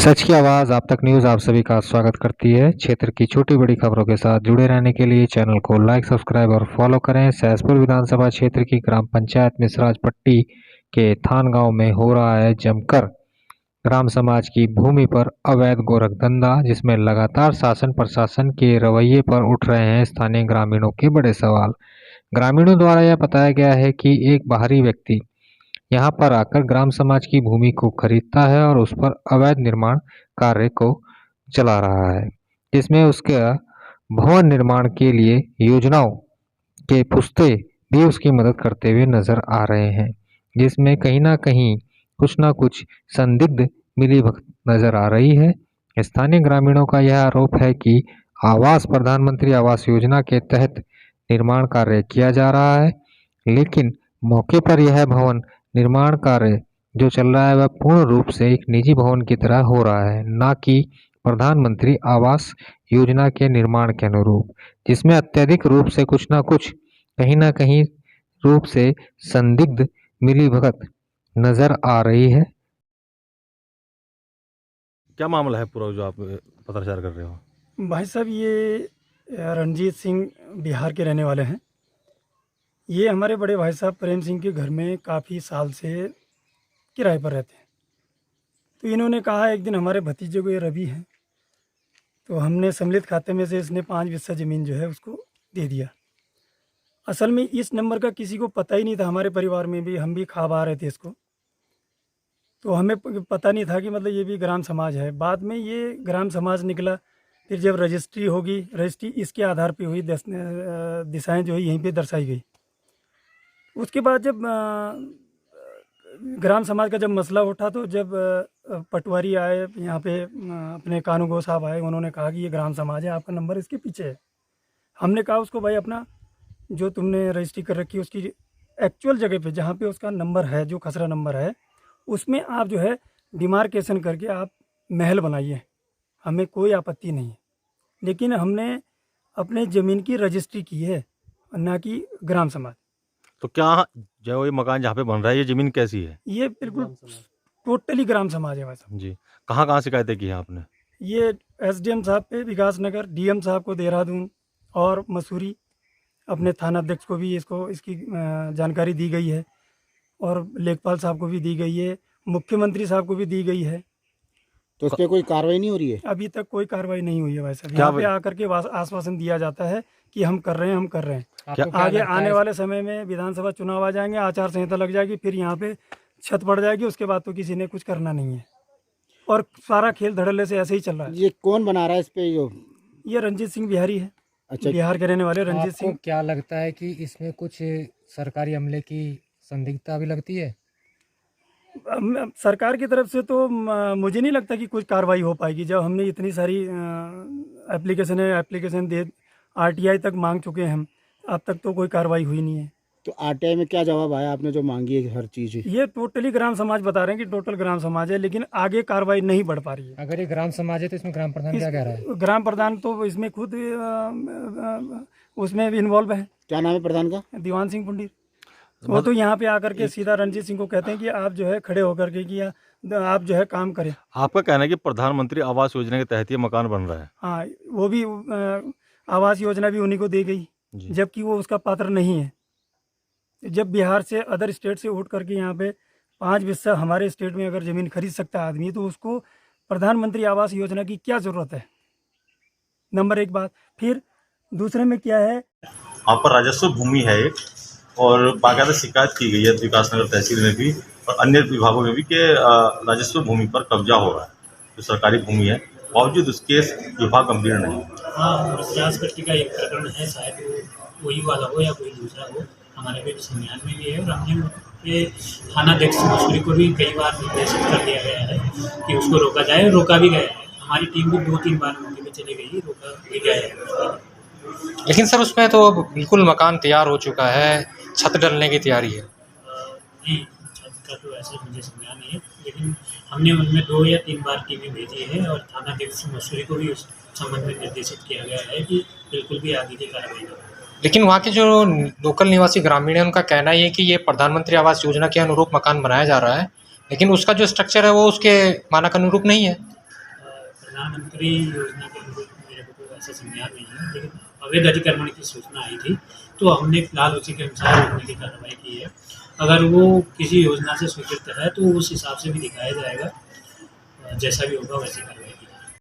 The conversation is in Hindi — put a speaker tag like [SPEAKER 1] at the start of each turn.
[SPEAKER 1] सच की आवाज़ आप तक न्यूज़ आप सभी का स्वागत करती है। क्षेत्र की छोटी बड़ी खबरों के साथ जुड़े रहने के लिए चैनल को लाइक सब्सक्राइब और फॉलो करें। सहसपुर विधानसभा क्षेत्र की ग्राम पंचायत मिसराज पट्टी के थान गांव में हो रहा है जमकर ग्राम समाज की भूमि पर अवैध गोरख धंधा, जिसमें लगातार शासन प्रशासन के रवैये पर उठ रहे हैं स्थानीय ग्रामीणों के बड़े सवाल। ग्रामीणों द्वारा यह बताया गया है कि एक बाहरी व्यक्ति यहाँ पर आकर ग्राम समाज की भूमि को खरीदता है और उस पर अवैध निर्माण कार्य को चला रहा है, जिसमें उसके भवन निर्माण के लिए योजनाओं के पुस्ते भी उसकी मदद करते हुए नजर आ रहे हैं, जिसमें कहीं ना कुछ संदिग्ध मिलीभगत नजर आ रही है। स्थानीय ग्रामीणों का यह आरोप है कि प्रधानमंत्री आवास योजना के तहत निर्माण कार्य किया जा रहा है, लेकिन मौके पर यह भवन निर्माण कार्य जो चल रहा है वह पूर्ण रूप से एक निजी भवन की तरह हो रहा है, ना कि प्रधानमंत्री आवास योजना के निर्माण के अनुरूप, जिसमें अत्यधिक रूप से कुछ कहीं ना कहीं रूप से संदिग्ध मिलीभगत नजर आ रही है।
[SPEAKER 2] क्या मामला है पूरा जो आप पत्रचार कर रहे हो?
[SPEAKER 3] भाई साहब, ये रणजीत सिंह बिहार के रहने वाले हैं। ये हमारे बड़े भाई साहब प्रेम सिंह के घर में काफ़ी साल से किराए पर रहते हैं। तो इन्होंने कहा एक दिन हमारे भतीजे को, ये रवि हैं, तो हमने सम्मिलित खाते में से इसने 5 बिस्सा ज़मीन जो है उसको दे दिया। असल में इस नंबर का किसी को पता ही नहीं था, हमारे परिवार में भी, हम भी ख्वाब रहे थे इसको, तो हमें पता नहीं था कि मतलब ये भी ग्राम समाज है। बाद में ये ग्राम समाज निकला। फिर जब रजिस्ट्री होगी, रजिस्ट्री इसके आधार पे हुई, दिशाएं जो है यहीं पे दर्शाई गई। उसके बाद जब ग्राम समाज का जब मसला उठा, तो जब पटवारी आए यहाँ पे, अपने कानूगो साहब आए, उन्होंने कहा कि ये ग्राम समाज है, आपका नंबर इसके पीछे है। हमने कहा उसको, भाई अपना जो तुमने रजिस्ट्री कर रखी है उसकी एक्चुअल जगह पे जहाँ पे उसका नंबर है, जो खसरा नंबर है, उसमें आप जो है डिमार्केशन करके आप महल बनाइए, हमें कोई आपत्ति नहीं है। लेकिन हमने अपने ज़मीन की रजिस्ट्री की है, ना कि ग्राम समाज।
[SPEAKER 2] तो क्या जो ये मकान जहाँ पे बन रहा है, ये जमीन कैसी है?
[SPEAKER 3] ये बिल्कुल टोटली ग्राम समाज है भाई साहब
[SPEAKER 2] जी, कहाँ शिकायतें की हैं आपने?
[SPEAKER 3] ये एसडीएम साहब पे विकास नगर, डीएम साहब को देहरादून और मसूरी, अपने थाना अध्यक्ष को भी इसकी जानकारी दी गई है, और लेखपाल साहब को भी दी गई है, मुख्यमंत्री साहब को भी दी गई है।
[SPEAKER 4] तो इस पर कोई कार्रवाई नहीं हो रही है?
[SPEAKER 3] अभी तक कोई कार्रवाई नहीं हुई है भाई साहब। यहाँ पे आकर के आश्वासन दिया जाता है कि हम कर रहे हैं, हम कर रहे हैं। आगे आने वाले समय में विधानसभा चुनाव आ जाएंगे, आचार संहिता लग जाएगी, फिर यहाँ पे छत पड़ जाएगी, उसके बाद तो किसी ने कुछ करना नहीं है, और सारा खेल धड़ल्ले से ऐसे ही चल रहा है।
[SPEAKER 4] ये कौन बना रहा है इस पे?
[SPEAKER 3] ये रंजीत सिंह बिहारी है।
[SPEAKER 4] अच्छा,
[SPEAKER 3] बिहार के रहने वाले रंजीत सिंह।
[SPEAKER 5] क्या लगता है कि इसमें कुछ सरकारी अमले की संदिग्धता भी लगती है?
[SPEAKER 3] सरकार की तरफ से तो मुझे नहीं लगता कि कुछ कार्रवाई हो पाएगी। जब हमने इतनी सारी एप्लीकेशन दे आरटीआई तक मांग चुके हैं हम, अब तक तो कोई कार्रवाई हुई नहीं है।
[SPEAKER 4] तो आरटीआई में क्या जवाब आया आपने जो मांगी है हर चीज़?
[SPEAKER 3] ये टोटली ग्राम समाज बता रहे हैं कि टोटल ग्राम समाज है, लेकिन आगे कार्रवाई नहीं बढ़ पा रही है।
[SPEAKER 5] अगर ये ग्राम समाज है तो इसमें ग्राम प्रधान क्या कह रहा है?
[SPEAKER 3] ग्राम प्रधान तो इसमें खुद उसमें इन्वॉल्व है।
[SPEAKER 4] क्या नाम है प्रधान का?
[SPEAKER 3] दीवान सिंह पुंडीर। वो तो यहाँ पे आकर के सीधा रंजीत सिंह को कहते हैं कि आप जो है खड़े होकर के कि आप जो है काम करें।
[SPEAKER 2] आपका कहना है कि प्रधानमंत्री आवास योजना के तहत ये मकान बन रहा है?
[SPEAKER 3] हाँ, वो भी आवास योजना भी उन्हीं को दी गई, जबकि वो उसका पात्र नहीं है। जब बिहार से, अदर स्टेट से उठ करके यहाँ पे 5 बिस्सा हमारे स्टेट में अगर ज़मीन खरीद सकता है आदमी, तो उसको प्रधानमंत्री आवास योजना की क्या ज़रूरत है? नंबर 1 बात। फिर दूसरे में क्या है,
[SPEAKER 6] वहाँ पर राजस्व भूमि है एक, और बाकायदा शिकायत की गई है विकास नगर तहसील में भी और अन्य विभागों में भी कि राजस्व भूमि पर कब्जा हो रहा है, जो सरकारी भूमि है, बावजूद उसके विभाग गंभीर नहीं है।
[SPEAKER 7] हाँ, प्रयास पट्टी का एक प्रकरण है, शायद वो वही वाला हो या कोई दूसरा हो, हमारे भी संज्ञान में भी है, और हमने थाना अध्यक्ष मसूरी को भी कई बार निर्देशित कर दिया गया है कि उसको रोका जाए, रोका भी गया है। हमारी टीम भी 2-3 बार मौके पे चली गई, रोका भी गया है।
[SPEAKER 5] लेकिन सर उसमें तो बिल्कुल मकान तैयार हो चुका है, छत डलने की तैयारी है।
[SPEAKER 7] नहीं, छत का तो ऐसे मुझे संज्ञान नहीं है, लेकिन हमने उनमें 2 या 3 बार टीमें भेजी है, और थाना अध्यक्ष मसूरी को भी उस संबंध में निर्देशित किया गया है कि बिल्कुल भी आगे की कार्रवाई न।
[SPEAKER 5] लेकिन वहाँ के जो लोकल निवासी ग्रामीण हैं, उनका कहना ये है कि ये प्रधानमंत्री आवास योजना के अनुरूप मकान बनाया जा रहा है, लेकिन उसका जो स्ट्रक्चर है वो उसके मानक अनुरूप नहीं है।
[SPEAKER 7] प्रधानमंत्री योजना के अनुरूप मेरे को कोई ऐसा संज्ञान नहीं है, लेकिन अवैध अतिक्रमण की सूचना आई थी तो हमने फिलहाल उसी के अनुसार रोकने की कार्रवाई की है। अगर वो किसी योजना से स्वीकृत है तो उस हिसाब से भी दिखाया जाएगा, जैसा भी होगा वैसे कार्रवाई